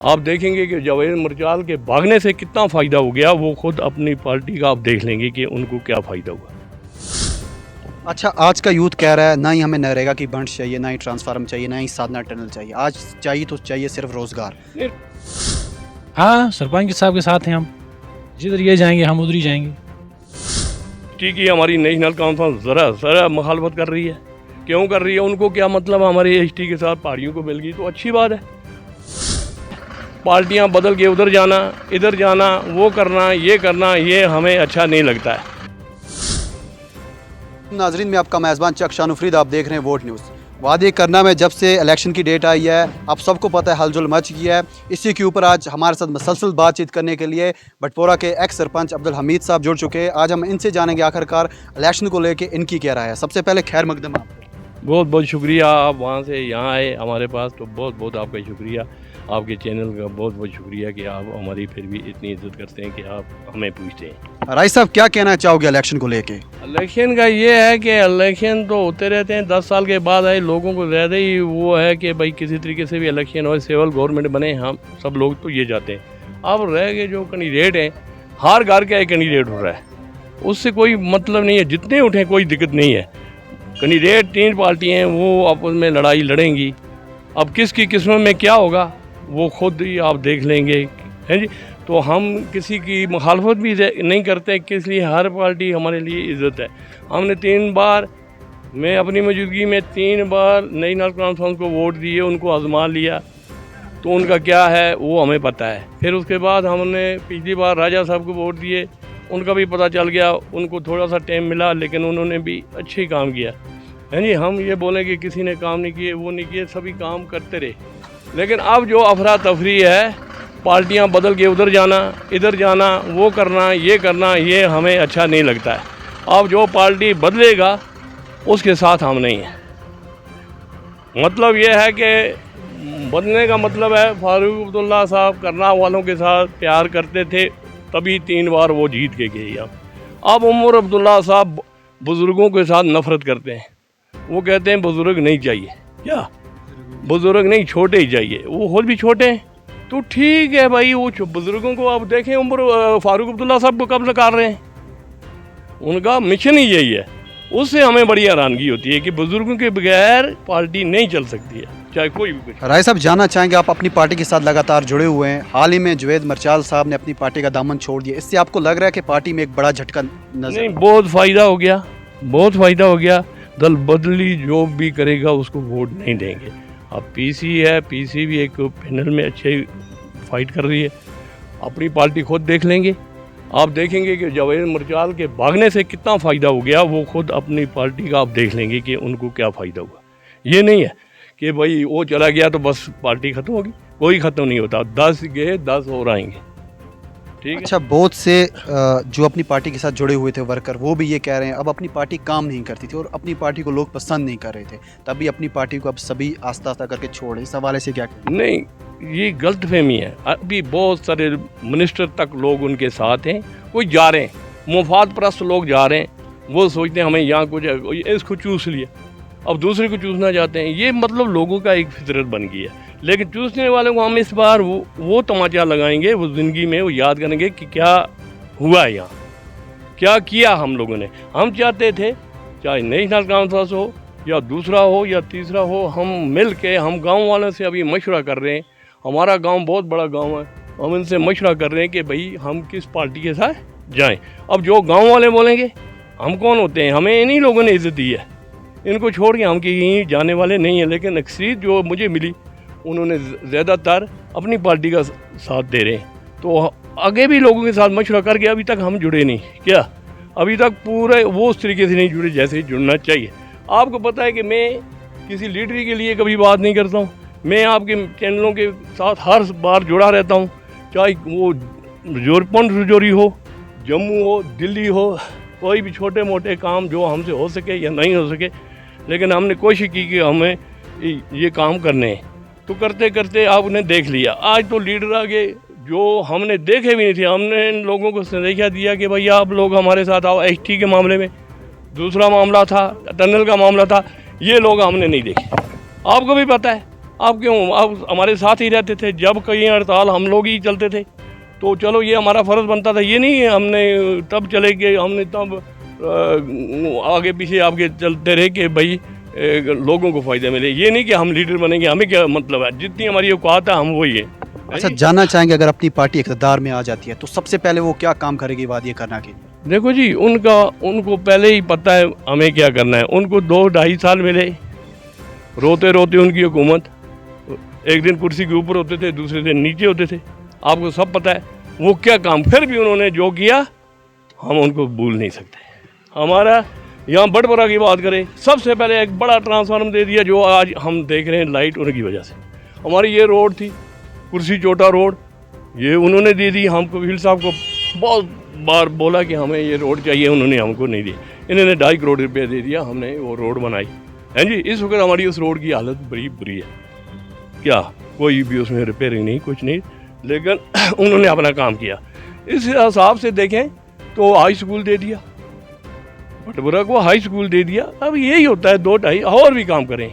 आप देखेंगे कि जावेद मर्चाल के भागने से कितना फ़ायदा हो गया, वो खुद अपनी पार्टी का आप देख लेंगे कि उनको क्या फ़ायदा हुआ। अच्छा, आज का यूथ कह रहा है ना ही हमें नरेगा की बंड चाहिए, ना ही ट्रांसफार्म चाहिए, ना ही साधना टनल चाहिए। आज चाहिए तो चाहिए सिर्फ रोज़गार। हाँ, सरपंच साहब के साथ हैं हम, जिधर ये जाएंगे हम उधर ही जाएंगे। ठीक है, हमारी नेशनल कॉन्फ्रेंस ज़रा मुखालफत कर रही है। क्यों कर रही है? उनको क्या मतलब हमारे एसटी के साथ पहाड़ियों को मिल गई तो अच्छी बात है। पार्टियां बदल के उधर जाना, इधर जाना, वो करना, ये हमें अच्छा नहीं लगता है। नाजरीन, में आपका मेज़बान चक शानुफरीद, आप देख रहे हैं वोट न्यूज़। वादे करना में जब से इलेक्शन की डेट आई है, आप सबको पता है हलचल मच गया है। इसी के ऊपर आज हमारे साथ मुसलसल बातचीत करने के लिए बटपोरा के एक्स सरपंच अब्दुल हमीद साहब जुड़ चुके हैं। आज हम इनसे जानेंगे आखिरकार इलेक्शन को लेके इनकी क्या राय है। सबसे पहले खैर मकदम आपको। बहुत बहुत शुक्रिया, आप वहाँ से यहाँ आए हमारे पास, तो बहुत बहुत आपका शुक्रिया। आपके चैनल का बहुत बहुत शुक्रिया कि आप हमारी फिर भी इतनी इज्जत करते हैं कि आप हमें पूछते हैं। राय साहब, क्या कहना चाहोगे इलेक्शन को लेके? इलेक्शन का ये है कि इलेक्शन तो होते रहते हैं, 10 साल के बाद आए लोगों को ज़्यादा ही वो है कि भाई किसी तरीके से भी इलेक्शन और सिविल गवर्नमेंट बने, हम सब लोग तो ये चाहते हैं। अब रह गए जो कैंडिडेट हैं, हार गार का एक कैंडिडेट हो रहा है, उससे कोई मतलब नहीं है। जितने उठें कोई दिक्कत नहीं है। कैंडिडेट 3 पार्टियाँ हैं, वो आपस में लड़ाई लड़ेंगी। अब किसकी किस्मत में क्या होगा वो खुद ही आप देख लेंगे, हैं जी। तो हम किसी की मुखालफत भी नहीं करते, किस लिए हर पार्टी हमारे लिए इज़्ज़त है। हमने 3 बार, मैं अपनी मौजूदगी में 3 बार नेशनल कॉन्फ्रेंस को वोट दिए, उनको आजमा लिया, तो उनका क्या है वो हमें पता है। फिर उसके बाद हमने पिछली बार राजा साहब को वोट दिए, उनका भी पता चल गया, उनको थोड़ा सा टाइम मिला लेकिन उन्होंने भी अच्छे काम किया, है जी। हम ये बोलें कि किसी ने काम नहीं किए, वो नहीं किए, सभी काम करते रहे। लेकिन अब जो अफरा तफरी है, पार्टियां बदल के उधर जाना, इधर जाना, वो करना, ये हमें अच्छा नहीं लगता है। अब जो पार्टी बदलेगा उसके साथ हम नहीं हैं। मतलब ये है कि बदलने का मतलब है, फारूक अब्दुल्ला साहब करना वालों के साथ प्यार करते थे, तभी 3 बार वो जीत के गए। अब उमर अब्दुल्ला साहब बुज़ुर्गों के साथ नफ़रत करते हैं। वो कहते हैं बुज़ुर्ग नहीं चाहिए, क्या बुज़ुर्ग नहीं, छोटे ही चाहिए। वो खुद भी छोटे हैं, तो ठीक है भाई, वो बुज़ुर्गों को आप देखें, उमर फारूक अब्दुल्ला साहब को कब नकार रहे हैं। उनका मिशन ही यही है। उससे हमें बड़ी हैरानगी होती है कि बुज़ुर्गों के बगैर पार्टी नहीं चल सकती है, चाहे कोई भी कुछ। राय साहब, जानना चाहेंगे, आप अपनी पार्टी के साथ लगातार जुड़े हुए हैं। हाल ही में जावेद मर्चाल साहब ने अपनी पार्टी का दामन छोड़ दिया, इससे आपको लग रहा है कि पार्टी में एक बड़ा झटका नजर? नहीं, बहुत फ़ायदा हो गया, बहुत फ़ायदा हो गया। दल बदली जो भी करेगा उसको वोट नहीं देंगे। अब पीसी है, पीसी भी एक पैनल में अच्छे फाइट कर रही है, अपनी पार्टी खुद देख लेंगे। आप देखेंगे कि जावेद मर्चाल के भागने से कितना फ़ायदा हो गया, वो खुद अपनी पार्टी का आप देख लेंगे कि उनको क्या फ़ायदा हुआ। ये नहीं है कि भाई वो चला गया तो बस पार्टी ख़त्म होगी, कोई ख़त्म नहीं होता। 10 गए 10 और आएंगे, ठीक है। अच्छा, बहुत से जो अपनी पार्टी के साथ जुड़े हुए थे वर्कर, वो भी ये कह रहे हैं अब अपनी पार्टी काम नहीं करती थी और अपनी पार्टी को लोग पसंद नहीं कर रहे थे, तभी अपनी पार्टी को अब सभी आस्ता आस्ता करके छोड़े। इस हवाले से क्या कहें? नहीं, ये गलत फहमी है। अभी बहुत सारे मिनिस्टर तक लोग उनके साथ हैं, कोई जा रहे हैं, मुफाद परस्त लोग जा रहे हैं, वो सोचते हैं हमें यहाँ कुछ इसको चूस लिया, अब दूसरे को चूसना चाहते हैं। ये मतलब लोगों का एक फितरत बन गई है। लेकिन चूसने वालों को हम इस बार वो तमाचा लगाएंगे, वो ज़िंदगी में वो याद करेंगे कि क्या हुआ यहाँ, क्या किया हम लोगों ने। हम चाहते थे चाहे नेशनल कॉन्फ्रेंस हो या दूसरा हो या तीसरा हो, हम मिल के, हम गाँव वालों से अभी मशवरा कर रहे हैं। हमारा गाँव बहुत बड़ा गाँव है, हम इनसे मशवरा कर रहे हैं कि भाई हम किस पार्टी के साथ जाएं। अब जो गांव वाले बोलेंगे, हम कौन होते हैं, हमें इन्हीं लोगों ने इज़्ज़त दी है, इनको छोड़ के हम कहीं जाने वाले नहीं हैं। लेकिन अक्सरियत जो मुझे मिली, उन्होंने ज़्यादातर अपनी पार्टी का साथ दे रहे हैं। तो आगे भी लोगों के साथ मशवरा करके, अभी तक हम जुड़े नहीं, क्या अभी तक पूरे वो उस तरीके से नहीं जुड़े जैसे जुड़ना चाहिए। आपको पता है कि मैं किसी लीडरी के लिए कभी बात नहीं करता हूँ। मैं आपके चैनलों के साथ हर बार जुड़ा रहता हूँ, चाहे वो रजौरी हो, जम्मू हो, दिल्ली हो, कोई भी छोटे मोटे काम जो हमसे हो सके या नहीं हो सके, लेकिन हमने कोशिश की कि हमें ये काम करने हैं। तो करते करते आपने देख लिया, आज तो लीडर आगे जो हमने देखे भी नहीं थे, हमने इन लोगों को संदेशा दिया कि भाई आप लोग हमारे साथ आओ। एसटी के मामले में दूसरा मामला था, टनल का मामला था, ये लोग हमने नहीं देखे। आपको भी पता है, आप क्यों, आप हमारे साथ ही रहते थे, जब कहीं हड़ताल हम लोग ही चलते थे, तो चलो ये हमारा फ़र्ज़ बनता था। ये नहीं हमने तब चले गए, हमने तब आगे पीछे आपके चलते रहे कि भाई लोगों को फ़ायदा मिले। ये नहीं कि हम लीडर बनेंगे, हमें क्या मतलब है, जितनी हमारी औकात है हम वही है। अच्छा, जानना चाहेंगे अगर अपनी पार्टी इक़्तिदार में आ जाती है तो सबसे पहले वो क्या काम करेगी वादी करना के लिए? देखो जी, उनको पहले ही पता है हमें क्या करना है। उनको 2-2.5 साल मिले, रोते रोते उनकी हुकूमत, एक दिन कुर्सी के ऊपर होते थे, दूसरे दिन नीचे होते थे, आपको सब पता है वो क्या काम। फिर भी उन्होंने जो किया हम उनको भूल नहीं सकते। हमारा यहाँ बड़बड़ा की बात करें, सबसे पहले एक बड़ा ट्रांसफार्मर दे दिया, जो आज हम देख रहे हैं लाइट उनकी वजह से। हमारी ये रोड थी कुर्सी चोटा रोड, ये उन्होंने दे दी। हमको वकील साहब को बहुत बार बोला कि हमें ये रोड चाहिए, उन्होंने हमको नहीं दी। इन्होंने 2.5 करोड़ रुपये दे दिया, हमने वो रोड बनाई है जी। इस वक्त हमारी उस रोड की हालत बड़ी बुरी है, क्या कोई भी उसमें रिपेयरिंग नहीं, कुछ नहीं, लेकिन उन्होंने अपना काम किया। इस हिसाब से देखें तो हाई स्कूल दे दिया, बटबरा को हाई स्कूल दे दिया। अब यही होता है, 2-2.5 और भी काम करें,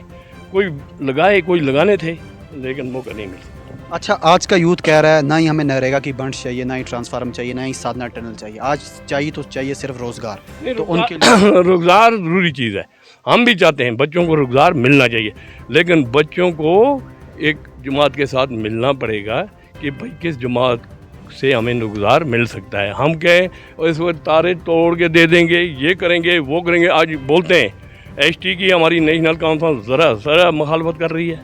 कोई लगाए, कोई लगाने थे, लेकिन मौका नहीं मिल सकता। अच्छा, आज का यूथ कह रहा है ना ही हमें नरेगा की बंड चाहिए, ना ही ट्रांसफार्मर चाहिए, ना ही साधना टनल चाहिए, आज चाहिए तो चाहिए सिर्फ रोज़गार। तो उनके लिए रोज़गार ज़रूरी चीज़ है, हम भी चाहते हैं बच्चों को रोज़गार मिलना चाहिए, लेकिन बच्चों को एक जमात के साथ मिलना पड़ेगा कि भाई किस जमात से हमें रोज़गार मिल सकता है। हम कहें इस वक्त तारे तोड़ के दे देंगे, ये करेंगे, वो करेंगे। आज बोलते हैं एसटी की हमारी नेशनल कॉन्फ्रेंस ज़रा मुखालफत कर रही है,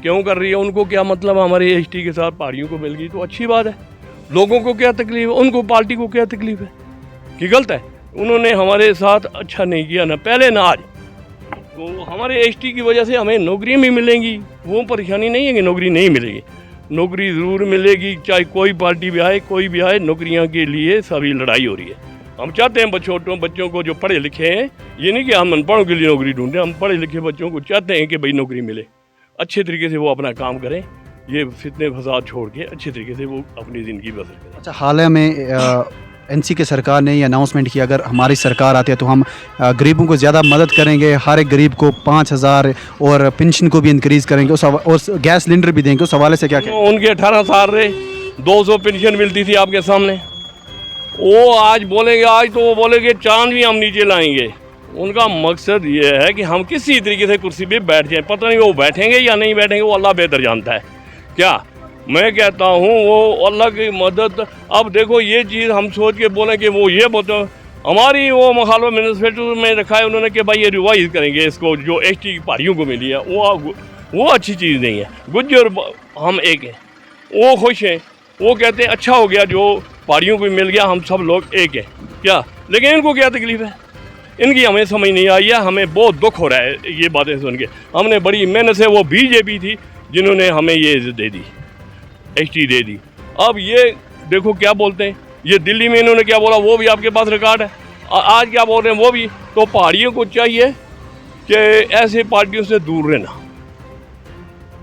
क्यों कर रही है? उनको क्या मतलब हमारे एसटी के साथ पहाड़ियों को मिल गई तो अच्छी बात है, लोगों को क्या तकलीफ है, उनको पार्टी को क्या तकलीफ है कि गलत है? उन्होंने हमारे साथ अच्छा नहीं किया, ना पहले ना आज। तो हमारे एसटी की वजह से हमें नौकरी भी मिलेंगी, वो परेशानी नहीं है कि नौकरी नहीं मिलेगी, नौकरी ज़रूर मिलेगी, चाहे कोई पार्टी भी आए, कोई भी आए। नौकरियों के लिए सभी लड़ाई हो रही है। हम चाहते हैं बच्चों को जो पढ़े लिखे हैं, ये नहीं कि हम अनपढ़ों के लिए नौकरी ढूंढते हैं, हम पढ़े लिखे बच्चों को चाहते हैं कि भाई नौकरी मिले, अच्छे तरीके से वो अपना काम करें, ये फितने फसाद छोड़ के अच्छे तरीके से वो अपनी ज़िंदगी बसर करें। अच्छा, हाल में एनसी के सरकार ने ये अनाउंसमेंट किया अगर हमारी सरकार आती है तो हम गरीबों को ज़्यादा मदद करेंगे, हर एक गरीब को 5,000 और पेंशन को भी इंक्रीज़ करेंगे और गैस सिलेंडर भी देंगे। उस हवाले से क्या कहें? उनके 18 साल रहे, 200 पेंशन मिलती थी आपके सामने, वो आज बोलेंगे, आज तो वो बोलेंगे चांद भी हम नीचे लाएंगे। उनका मकसद ये है कि हम किसी तरीके से कुर्सी पे बैठ जाएं, पता नहीं वो बैठेंगे या नहीं बैठेंगे, वो अल्लाह बेहतर जानता है। क्या मैं कहता हूँ, वो अल्लाह की मदद। अब देखो ये चीज़ हम सोच के बोलें कि वो ये बोलते, हमारी वो मुखालफत मिनिस्ट्रेटिव में रखा है उन्होंने कि भाई ये रिवाइज करेंगे इसको, जो एसटी पहाड़ियों को मिली है वो अच्छी चीज़ नहीं है। गुज्जर हम एक हैं, वो खुश हैं, वो कहते हैं अच्छा हो गया जो पहाड़ियों को मिल गया, हम सब लोग एक हैं। क्या, लेकिन इनको क्या तकलीफ़ है, इनकी हमें समझ नहीं आई है। हमें बहुत दुख हो रहा है ये बातें सुन के। हमने बड़ी मेहनत से, वो बीजेपी थी जिन्होंने हमें ये इज्जत दे दी, एसटी दे दी। अब ये देखो क्या बोलते हैं, ये दिल्ली में इन्होंने क्या बोला वो भी आपके पास रिकॉर्ड है, आज क्या बोल रहे हैं वो भी। तो पहाड़ियों को चाहिए कि ऐसी पार्टियों से दूर रहना,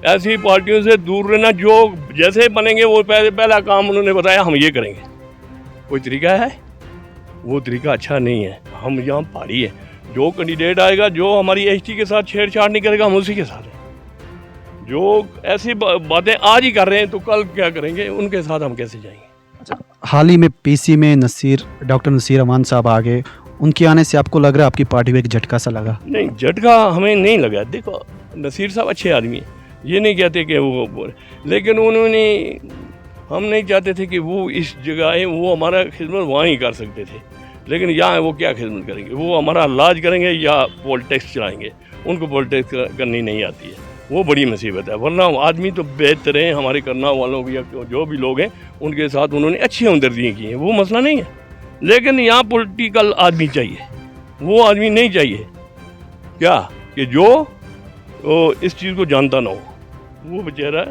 ऐसी पार्टियों से दूर रहना, जो जैसे बनेंगे वो पहला काम उन्होंने बताया हम ये करेंगे। कोई तरीका है, वो तरीका अच्छा नहीं है। हम यहाँ पहाड़ी है, जो कैंडिडेट आएगा, जो हमारी एसटी के साथ छेड़छाड़ नहीं करेगा, हम उसी के साथ हैं। जो ऐसी बातें आज ही कर रहे हैं तो कल क्या करेंगे, उनके साथ हम कैसे जाएंगे? अच्छा, हाल ही में पीसी में डॉक्टर नसीर अमान साहब आ गए, उनके आने से आपको लग रहा है आपकी पार्टी में एक झटका सा लगा? नहीं, झटका हमें नहीं लगा। देखो नसीर साहब अच्छे आदमी हैं, ये नहीं कहते कि वो, लेकिन उन्होंने, हम नहीं चाहते थे कि वो इस जगह आए, वो हमारा खिदमत वहाँ ही कर सकते थे, लेकिन यहाँ वो क्या खिदमत करेंगे, वो हमारा इलाज करेंगे या पॉलिटिक्स चलाएंगे। उनको पॉलिटिक्स करनी नहीं आती है, वो बड़ी मुसीबत है। वरना आदमी तो बेहतर हैं, हमारे करना वालों या जो भी लोग हैं उनके साथ उन्होंने अच्छी हमदर्दियाँ की हैं, वो मसला नहीं है। लेकिन यहाँ पॉलिटिकल आदमी चाहिए, वो आदमी नहीं चाहिए क्या कि जो इस चीज़ को जानता ना हो। वो बेचारा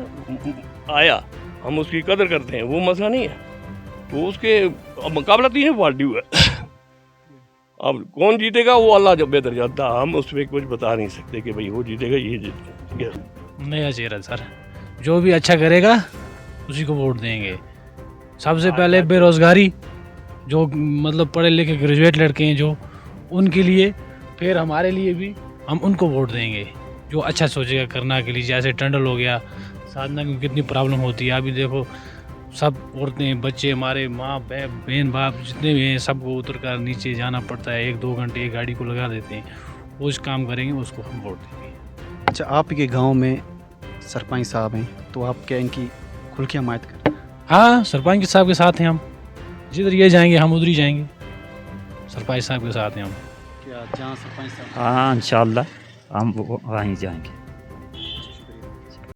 आया, हम उसकी कदर करते हैं, वो मसला नहीं है। तो उसके मुकाबला 3 पार्टी हुआ, अब कौन जीतेगा वो अल्लाह जब बेहतर जानता, हम उस पर कुछ बता नहीं सकते कि भाई वो जीतेगा ये जीतेगा। नया चेहरा सर, जो भी अच्छा करेगा उसी को वोट देंगे। सबसे पहले बेरोज़गारी, जो मतलब पढ़े लिखे ग्रेजुएट लड़के हैं जो, उनके लिए, फिर हमारे लिए भी हम उनको वोट देंगे। जो अच्छा सोचेगा करना के लिए, जैसे टंडल हो गया, साधना की कितनी प्रॉब्लम होती है। अभी देखो सब औरतें बच्चे हमारे माँ बहन बाप जितने भी हैं सबको उतर कर नीचे जाना पड़ता है, 1-2 घंटे एक गाड़ी को लगा देते हैं। वो इस काम करेंगे उसको हम वोट देंगे। अच्छा, आपके गांव में सरपंच साहब हैं, तो आप क्या इनकी खुल के हमायत करें? हाँ, सरपंच के साहब के साथ हैं हम, जिधर ये जाएंगे हम उधर ही जाएंगे। सरपंच साहब के साथ हैं हम। क्या जहाँ सरपंच साहब हाँ इंशाल्लाह हम वहीं जाएंगे।